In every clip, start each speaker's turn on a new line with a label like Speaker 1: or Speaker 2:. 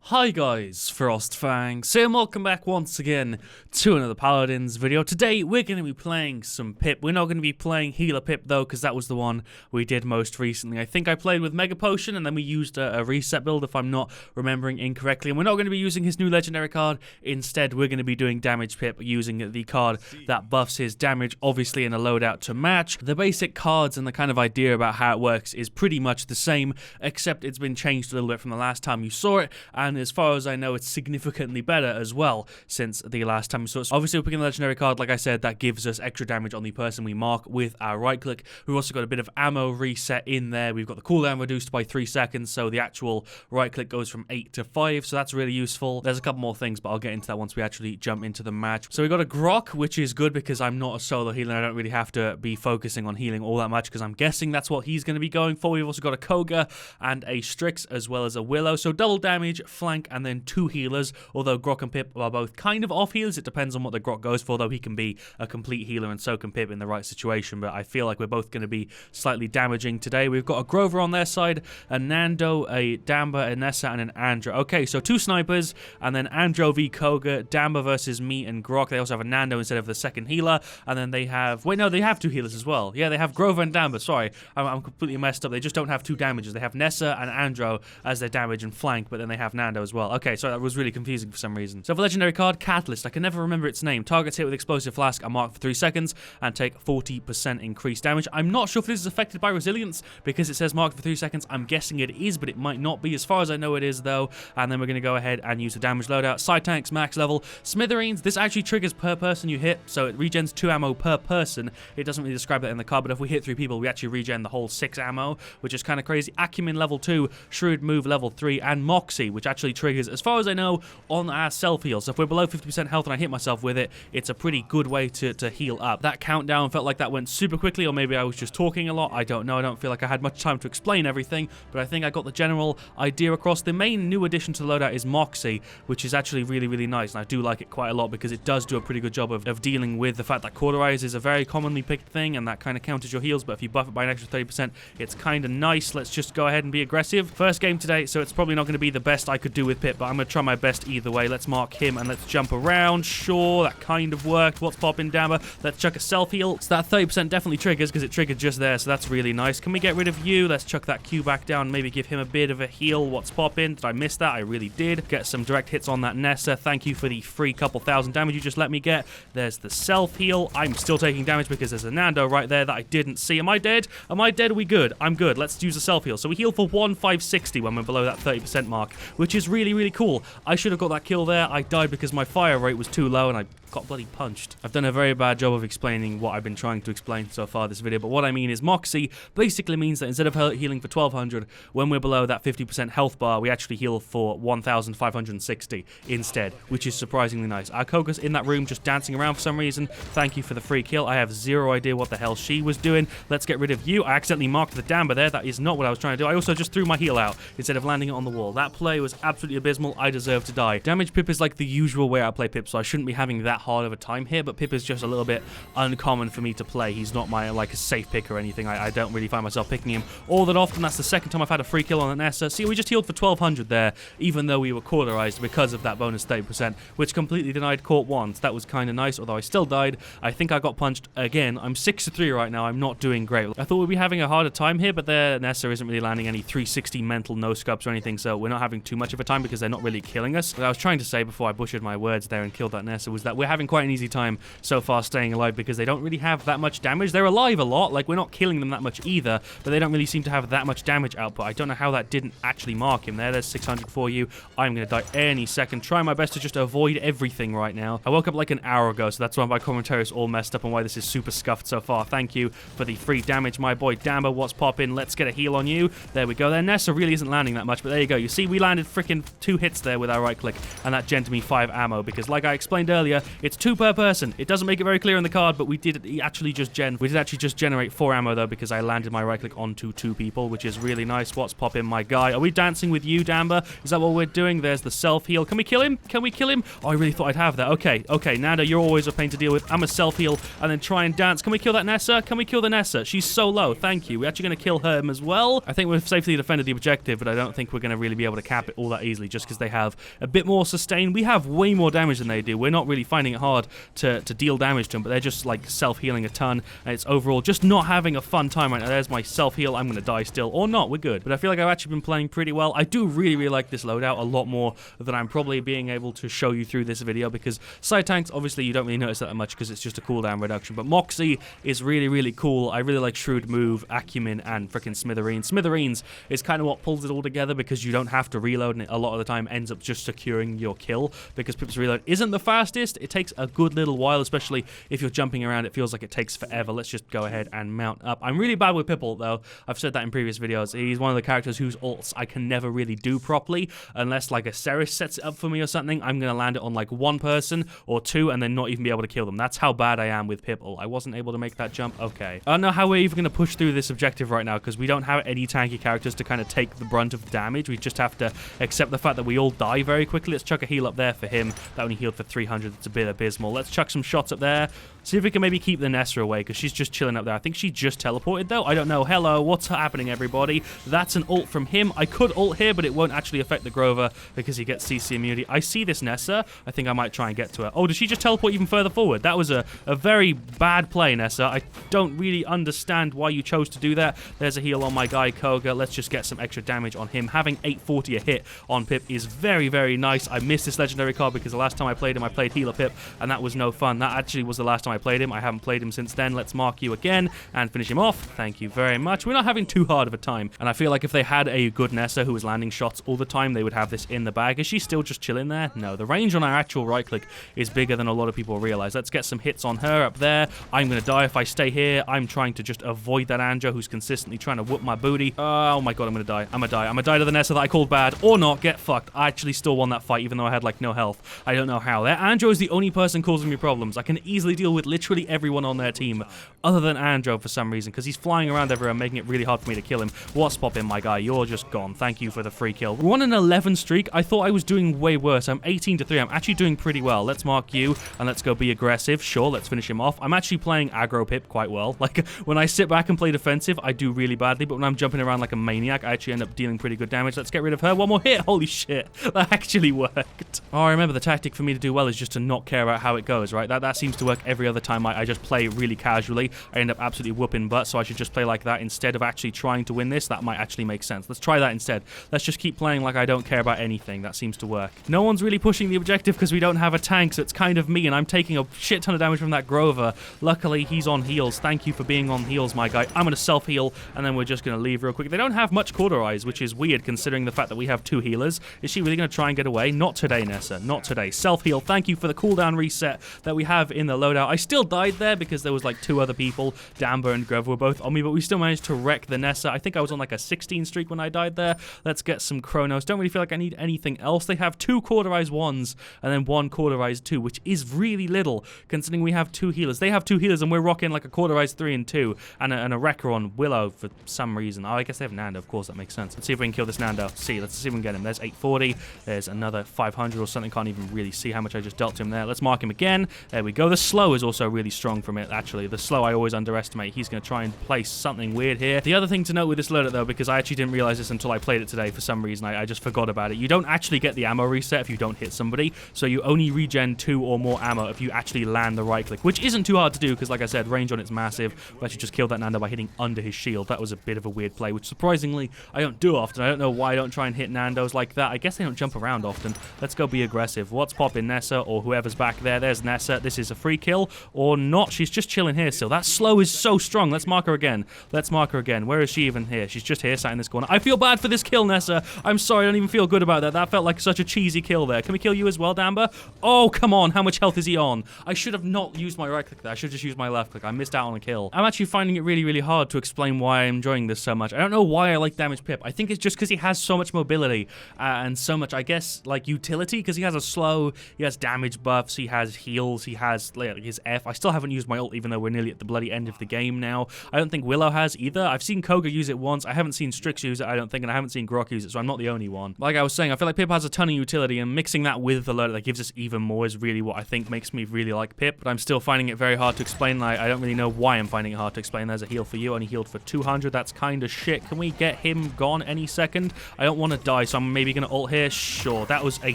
Speaker 1: Hi guys, FrostFangs here and welcome back once again to another Paladins video. Today we're going to be playing some Pip. We're not going to be playing Healer Pip though, because that was the one we did most recently. I think I played with Mega Potion and then we used a reset build if I'm not remembering incorrectly. And we're not going to be using his new legendary card. Instead we're going to be doing Damage Pip using the card that buffs his damage, obviously in a loadout to match. The basic cards and the kind of idea about how it works is pretty much the same, except it's been changed a little bit from the last time you saw it. And as far as I know, it's significantly better as well since the last time we saw it. So obviously, we're picking a legendary card, like I said, that gives us extra damage on the person we mark with our right click. We've also got a bit of ammo reset in there. We've got the cooldown reduced by 3 seconds, so the actual right click goes from 8 to 5, so that's really useful. There's a couple more things, but I'll get into that once we actually jump into the match. So we got a Grok, which is good because I'm not a solo healer. I don't really have to be focusing on healing all that much because I'm guessing that's what he's going to be going for. We've also got a Koga and a Strix as well as a Willow, so double damage, flank, and then 2 healers, although Grok and Pip are both kind of off healers. It depends on what the Grok goes for, though he can be a complete healer and so can Pip in the right situation, but I feel like we're both going to be slightly damaging today. We've got a Grover on their side, a Nando, a Damba, a Nessa, and an Andra. Okay, so 2 snipers, and then Andro v Koga, Damba versus me and Grok. They also have a Nando instead of the second healer, and then they have, wait, no, they have 2 healers as well. Yeah, they have Grover and Damba, sorry. I'm completely messed up. They just don't have 2 damages. They have Nessa and Andro as their damage and flank, but then they have Nando as well. Okay, so that was really confusing for some reason. So for legendary card, Catalyst, I can never remember its name. Targets hit with explosive flask are marked for 3 seconds and take 40% increased damage. I'm not sure if this is affected by resilience because it says marked for 3 seconds. I'm guessing it is, but it might not be. As far as I know it is though. And then we're going to go ahead and use the damage loadout. Side tanks, max level. Smithereens, this actually triggers per person you hit, so it regens 2 ammo per person. It doesn't really describe that in the card, but if we hit 3 people, we actually regen the whole 6 ammo, which is kind of crazy. Acumen level 2, Shrewd Move level 3, and Moxie, which actually triggers, as far as I know, on our self-heal. So if we're below 50% health and I hit myself with it, it's a pretty good way to heal up. That countdown felt like that went super quickly, or maybe I was just talking a lot. I don't know. I don't feel like I had much time to explain everything, but I think I got the general idea across. The main new addition to the loadout is Moxie, which is actually really, really nice, and I do like it quite a lot because it does do a pretty good job of dealing with the fact that Cauterize is a very commonly picked thing, and that kind of counters your heals, but if you buff it by an extra 30%, it's kind of nice. Let's just go ahead and be aggressive. First game today, so it's probably not going to be the best I could do with Pip, but I'm going to try my best either way. Let's mark him and let's jump around. Sure, that kind of worked. What's popping, Damba? Let's chuck a self-heal. So that 30% definitely triggers because it triggered just there, so that's really nice. Can we get rid of you? Let's chuck that Q back down, maybe give him a bit of a heal. What's popping? Did I miss that? I really did. Get some direct hits on that Nessa. Thank you for the free couple thousand damage you just let me get. There's the self-heal. I'm still taking damage because there's a Nando right there that I didn't see. Am I dead? Am I dead? Are we good? I'm good. Let's use a self-heal. So we heal for 1,560 when we're below that 30% mark, which is really, really cool. I should have got that kill there. I died because my fire rate was too low and I got bloody punched. I've done a very bad job of explaining what I've been trying to explain so far this video, but what I mean is Moxie basically means that instead of healing for 1,200, when we're below that 50% health bar, we actually heal for 1,560 instead, which is surprisingly nice. Our Koga's in that room just dancing around for some reason. Thank you for the free kill. I have zero idea what the hell she was doing. Let's get rid of you. I accidentally marked the Damba there. That is not what I was trying to do. I also just threw my heal out instead of landing it on the wall. That play was absolutely abysmal. I deserve to die. Damage Pip is like the usual way I play Pip, so I shouldn't be having that hard of a time here, but Pip is just a little bit uncommon for me to play. He's not my, like, a safe pick or anything. I don't really find myself picking him all that often. That's the second time I've had a free kill on an Nessa. See, we just healed for 1,200 there, even though we were cauterized because of that bonus 30%, which completely denied caught once. That was kind of nice, although I still died. I think I got punched again. I'm 6-3 right now. I'm not doing great. I thought we'd be having a harder time here, but their Nessa isn't really landing any 360 mental no-scopes or anything, so we're not having too much of a time because they're not really killing us. What I was trying to say before I butchered my words there and killed that Nessa was that we're having quite an easy time so far staying alive because they don't really have that much damage. They're alive a lot, like we're not killing them that much either, but they don't really seem to have that much damage output. I don't know how that didn't actually mark him there. There's 600 for you. I'm going to die any second. Try my best to just avoid everything right now. I woke up like an hour ago, so that's why my commentary is all messed up and why this is super scuffed so far. Thank you for the free damage, my boy Damba. What's popping? Let's get a heal on you. There we go. There, Nessa really isn't landing that much, but there you go. You see, we landed freaking 2 hits there with our right click, and that gented me 5 ammo because, like I explained earlier, It's 2 per person. It doesn't make it very clear in the card, but we did actually just generate 4 ammo though, because I landed my right click onto 2 people, which is really nice. What's poppin', my guy? Are we dancing with you, Damber? Is that what we're doing? There's the self-heal. Can we kill him? Can we kill him? Oh, I really thought I'd have that. Okay, Nando, you're always a pain to deal with. I'm a self-heal and then try and dance. Can we kill that Nessa? Can we kill the Nessa? She's so low. Thank you. We're actually going to kill her as well. I think we've safely defended the objective, but I don't think we're going to really be able to cap it all that easily just because they have a bit more sustain. We have way more damage than they do. We're not really finding it hard to deal damage to them, but they're just like self-healing a ton, and it's overall just not having a fun time right now. There's my self-heal. I'm going to die still, or not. We're good. But I feel like I've actually been playing pretty well. I do really like this loadout a lot more than I'm probably being able to show you through this video, because side tanks, obviously, you don't really notice that much because it's just a cooldown reduction, but Moxie is really cool. I really like Shrewd Move, Acumen, and freaking Smithereens. Smithereens is kind of what pulls it all together because you don't have to reload, and it a lot of the time ends up just securing your kill because Pip's reload isn't the fastest. It takes a good little while, especially if you're jumping around. It feels like it takes forever. Let's just go ahead and mount up. I'm really bad with Pip ult, though. I've said that in previous videos. He's one of the characters whose ults I can never really do properly unless like a Ceres sets it up for me or something. I'm going to land it on like 1 person or 2 and then not even be able to kill them. That's how bad I am with Pip ult. I wasn't able to make that jump. Okay. I don't know how we're even going to push through this objective right now because we don't have any tanky characters to kind of take the brunt of damage. We just have to accept the fact that we all die very quickly. Let's chuck a heal up there for him. That only healed for 300. It's a bit abysmal. Let's chuck some shots up there. See if we can maybe keep the Nessa away because she's just chilling up there. I think she just teleported though. I don't know. Hello, what's happening, everybody? That's an ult from him. I could ult here, but it won't actually affect the Grover because he gets CC immunity. I see this Nessa. I think I might try and get to her. Oh, did she just teleport even further forward? That was a very bad play, Nessa. I don't really understand why you chose to do that. There's a heal on my guy, Koga. Let's just get some extra damage on him. Having 840 a hit on Pip is very nice. I missed this legendary card because the last time I played him, I played Healer Pip, and that was no fun. That actually was the last time I played him. I haven't played him since then. Let's mark you again and finish him off. Thank you very much. We're not having too hard of a time, and I feel like if they had a good Nessa who was landing shots all the time, they would have this in the bag. Is she still just chilling there? No, the range on our actual right click is bigger than a lot of people realize. Let's get some hits on her up there. I'm going to die if I stay here. I'm trying to just avoid that Anjo who's consistently trying to whoop my booty. Oh my god, I'm going to die. I'm going to die to the Nessa that I called bad. Or not. Get fucked. I actually still won that fight even though I had like no health. I don't know how. That Anjo is the only person causing me problems. I can easily deal with literally everyone on their team other than Anjo for some reason because he's flying around everywhere making it really hard for me to kill him. What's poppin', my guy? You're just gone. Thank you for the free kill. We're on an 11 streak. I thought I was doing way worse. I'm 18-3. I'm actually doing pretty well. Let's mark you and let's go be aggressive. Sure, let's finish him off. I'm actually playing aggro Pip quite well. Like when I sit back and play defensive, I do really badly, but when I'm jumping around like a maniac, I actually end up dealing pretty good damage. Let's get rid of her. One more hit. Holy shit. That actually worked. Oh, I remember the tactic for me to do well is just to not care about how it goes, right? That seems to work every other time I just play really casually. I end up absolutely whooping butt, so I should just play like that instead of actually trying to win this. That might actually make sense. Let's try that instead. Let's just keep playing like I don't care about anything. That seems to work. No one's really pushing the objective because we don't have a tank, so it's kind of me, and I'm taking a shit ton of damage from that Grover. Luckily, he's on heals. Thank you for being on heals, my guy. I'm going to self-heal, and then we're just going to leave real quick. They don't have much cauterize, which is weird considering the fact that we have 2 healers. Is she really going to try and get away? Not today, Nessa. Not today. Self-heal. Thank you for the cooldown reset that we have in the loadout. I still died there because there was like 2 other people. Damber and Grover were both on me, but we still managed to wreck the Nessa. I think I was on like a 16 streak when I died there. Let's get some Chronos. Don't really feel like I need anything else. They have 2 cauterized 1s and then 1 cauterized 2, which is really little considering we have 2 healers. They have 2 healers and we're rocking like a cauterized 3 and 2 and a wrecker on Willow for some reason. Oh, I guess they have Nando. Of course, that makes sense. Let's see if we can kill this Nando. Let's see if we can get him. There's 840. There's another 500 or something. Can't even really see how much I just dealt to him there. Let's mark him again. There we go. The slow is also really strong from it, actually. The slow I always underestimate. He's going to try and place something weird here. The other thing to note with this loadout, though, because I actually didn't realize this until I played it today for some reason, I just forgot about it. You don't actually get the ammo reset if you don't hit somebody, so you only regen 2 or more ammo if you actually land the right click, which isn't too hard to do because, like I said, range on it's massive. We actually just killed that Nando by hitting under his shield. That was a bit of a weird play, which surprisingly I don't do often. I don't know why I don't try and hit Nandos like that. I guess they don't jump around often. Let's go be aggressive. What's poppin', Nessa, or whoever's back there? There's Nessa. This is a free kill, or not. She's just chilling here still. That slow is so strong. Let's mark her again. Let's mark her again. Where is she even here? She's just here, sat in this corner. I feel bad for this kill, Nessa. I'm sorry. I don't even feel good about that. That felt like such a cheesy kill there. Can we kill you as well, Damber? Oh, come on. How much health is he on? I should have not used my right click there. I should have just used my left click. I missed out on a kill. I'm actually finding it really hard to explain why I'm enjoying this so much. I don't know why I like Damage Pip. I think it's just because he has so much mobility and so much, I guess, like utility, because he has a slow, he has damage buff, buffs, he has heals, he has like, his F. I still haven't used my ult, even though we're nearly at the bloody end of the game now. I don't think Willow has either. I've seen Koga use it once. I haven't seen Strix use it, I don't think, and I haven't seen Grok use it, so I'm not the only one. Like I was saying, I feel like Pip has a ton of utility, and mixing that with the loadout that gives us even more is really what I think makes me really like Pip, but I'm still finding it very hard to explain. I don't really know why I'm finding it hard to explain. There's a heal for you, only healed for 200. That's kind of shit. Can we get him gone any second? I don't want to die, so I'm maybe going to ult here. Sure, that was a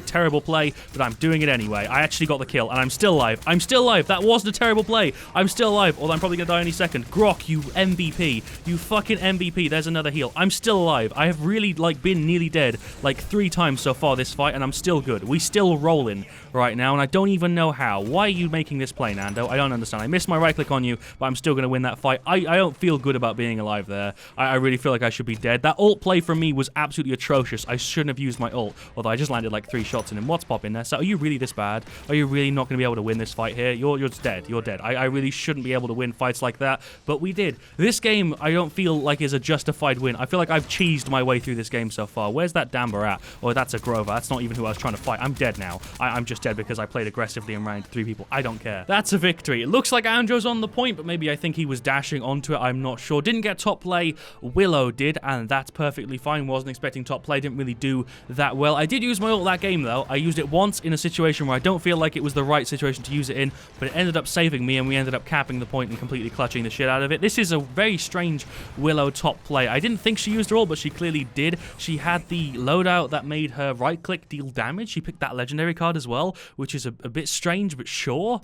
Speaker 1: terrible play, but I'm doing it anyway. I actually got the kill, and I'm still alive. I'm still alive. That wasn't a terrible play. I'm still alive, although I'm probably going to die any second. Grok, you MVP. You fucking MVP. There's another heal. I'm still alive. I have really, like, been nearly dead, like, 3 times so far this fight, and I'm still good. We still rolling right now, and I don't even know how. Why are you making this play, Nando? I don't understand. I missed my right click on you, but I'm still going to win that fight. I don't feel good about being alive there. I really feel like I should be dead. That ult play from me was absolutely atrocious. I shouldn't have used my ult, although I just landed like 3 shots in him. What's popping there? So are you really this bad? Are you really not going to be able to win this fight here? You're just dead. You're dead. I really shouldn't be able to win fights like that, but we did. This game, I don't feel like is a justified win. I feel like I've cheesed my way through this game so far. Where's that Damber at? Oh, that's a Grover. That's not even who I was trying to fight. I'm dead now. I'm just dead because I played aggressively and ran 3 people. I don't care. That's a victory. It looks like Andrew's on the point, but maybe I think he was dashing onto it. I'm not sure. Didn't get top play. Willow did, and that's perfectly fine. Wasn't expecting top play. Didn't really do that well. I did use my ult that game, though. I used it once in a situation where I don't feel like it was the right situation to use it in, but it ended up saving me, and we ended up capping the point and completely clutching the shit out of it. This is a very strange Willow top play. I didn't think she used her ult, but she clearly did. She had the loadout that made her right-click deal damage. She picked that legendary card as well, which is a bit strange, but sure.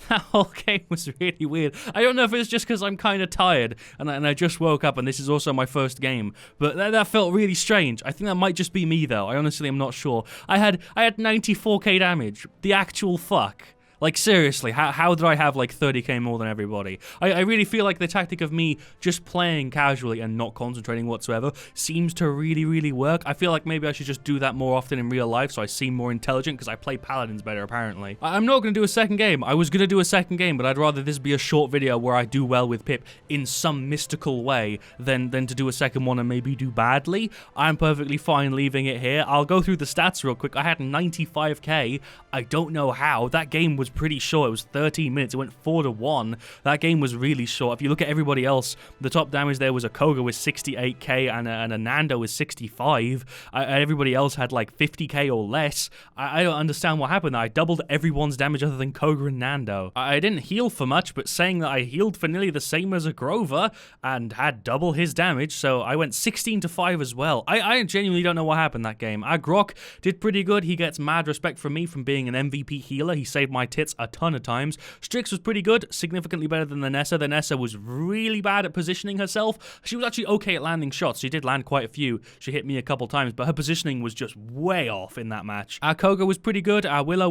Speaker 1: That whole game was really weird. I don't know if it's just because I'm kind of tired, and I just woke up, and this is also my first game, but that felt really strange. I think that might just be me, though. I honestly am not sure. I had 94k damage. The actual fuck. Like, seriously, how did I have, like, 30k more than everybody? I really feel like the tactic of me just playing casually and not concentrating whatsoever seems to really, really work. I feel like maybe I should just do that more often in real life so I seem more intelligent, because I play Paladins better, apparently. I'm not going to do a second game. I was going to do a second game, but I'd rather this be a short video where I do well with Pip in some mystical way than to do a second one and maybe do badly. I'm perfectly fine leaving it here. I'll go through the stats real quick. I had 95k. I don't know how. That game was pretty short. It was 13 minutes. It went 4-1. That game was really short. If you look at everybody else, the top damage there was a Koga with 68k and a Nando with 65. Everybody else had like 50k or less. I don't understand what happened there. I doubled everyone's damage other than Koga and Nando. I didn't heal for much, but saying that I healed for nearly the same as a Grover and had double his damage, so I went 16-5 as well. I genuinely don't know what happened that game. Grok did pretty good. He gets mad respect from me from being an MVP healer. He saved my tits a ton of times. Strix was pretty good, significantly better than the Nessa. The Nessa was really bad at positioning herself. She was actually okay at landing shots. She did land quite a few. She hit me a couple times, but her positioning was just way off in that match. Our Koga was pretty good. Our Willow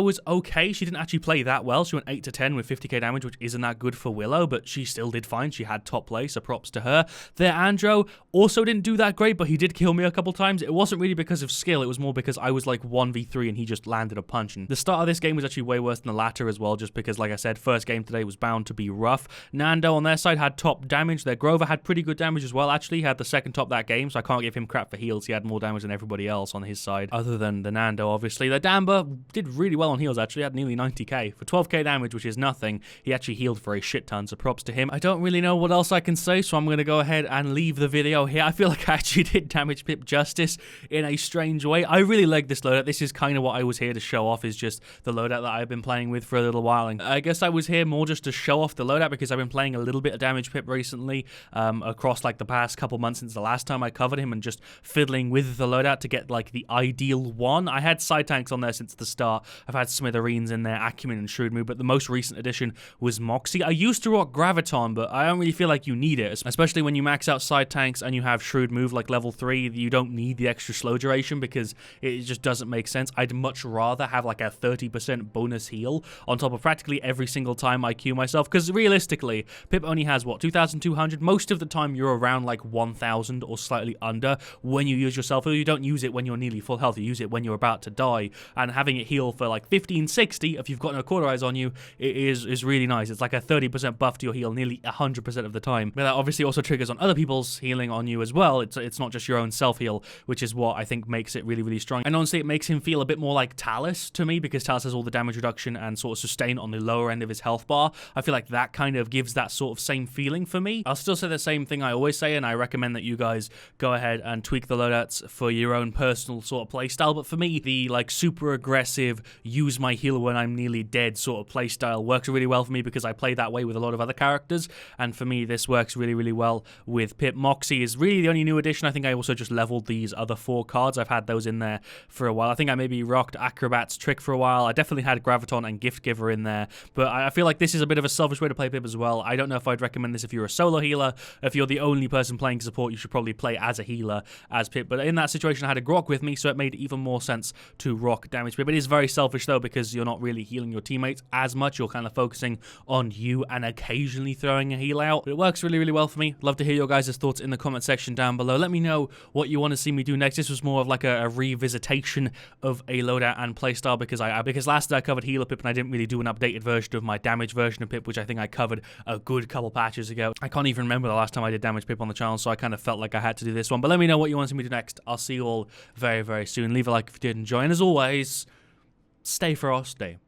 Speaker 1: was okay. She didn't actually play that well. She went 8-10 with 50k damage, which isn't that good for Willow, but she still did fine. She had top play, so props to her. Their Andro also didn't do that great, but he did kill me a couple times. It wasn't really because of skill. It was more because I was like 1v3 and he just landed a punch. And the start of this game was actually way worse than the latter as well, just because, like I said, first game today was bound to be rough. Nando on their side had top damage. Their Grover had pretty good damage as well. Actually, he had the second top that game, so I can't give him crap for heals. He had more damage than everybody else on his side, other than the Nando, obviously. The Damber did really well on heals, actually. He had nearly 90k. For 12k damage, which is nothing, he actually healed for a shit ton, so props to him. I don't really know what else I can say, so I'm going to go ahead and leave the video here. I feel like I actually did damage Pip justice in a strange way. I really like this loadout. This is kind of what I was here to show off, is just the loadout that I've been playing with for a little while. And I guess I was here more just to show off the loadout because I've been playing a little bit of damage Pip recently, across like the past couple months since the last time I covered him, and just fiddling with the loadout to get like the ideal one. I had side tanks on there since the start. I've had Smithereens in there, Acumen and Shrewd Move, but the most recent addition was Moxie. I used to rock Graviton, but I don't really feel like you need it, especially when you max out side tanks and you have Shrewd Move like level 3. You don't need the extra slow duration because it just doesn't make sense. I'd much rather have like a 30% bonus heal on top of practically every single time I Q myself, because realistically, Pip only has, what, 2,200? Most of the time you're around like 1,000 or slightly under when you use yourself. You don't use it when you're nearly full health, you use it when you're about to die, and having it heal for like 1560 if you've got no Cauterize on you is really nice. It's like a 30% buff to your heal nearly 100% of the time. But that obviously also triggers on other people's healing on you as well. It's not just your own self-heal, which is what I think makes it really, really strong. And honestly, it makes him feel a bit more like Talus to me, because Talus has all the damage reduction reduction and sort of sustain on the lower end of his health bar. I feel like that kind of gives that sort of same feeling for me. I'll still say the same thing I always say, and I recommend that you guys go ahead and tweak the loadouts for your own personal sort of playstyle. But for me, the like super aggressive, use my heal when I'm nearly dead sort of playstyle works really well for me because I play that way with a lot of other characters. And for me, this works really, really well with Pip. Moxie is really the only new addition. I think I also just leveled these other 4 cards. I've had those in there for a while. I think I maybe rocked Acrobat's Trick for a while. I definitely had Graviton and Gift Giver in there. But I feel like this is a bit of a selfish way to play Pip as well. I don't know if I'd recommend this if you're a solo healer. If you're the only person playing support, you should probably play as a healer as Pip. But in that situation, I had a Grok with me, so it made even more sense to rock damage Pip. It is very selfish though, because you're not really healing your teammates as much. You're kind of focusing on you and occasionally throwing a heal out. But it works really, really well for me. Love to hear your guys' thoughts in the comment section down below. Let me know what you want to see me do next. This was more of like a revisitation of a loadout and playstyle because last I covered healer Pip and I didn't really do an updated version of my damage version of Pip, which I think I covered a good couple patches ago. I can't even remember the last time I did damage Pip on the channel, so I kind of felt like I had to do this one. But let me know what you want to see me do next. I'll see you all very, very soon. Leave a like if you did enjoy, and as always, stay frosty.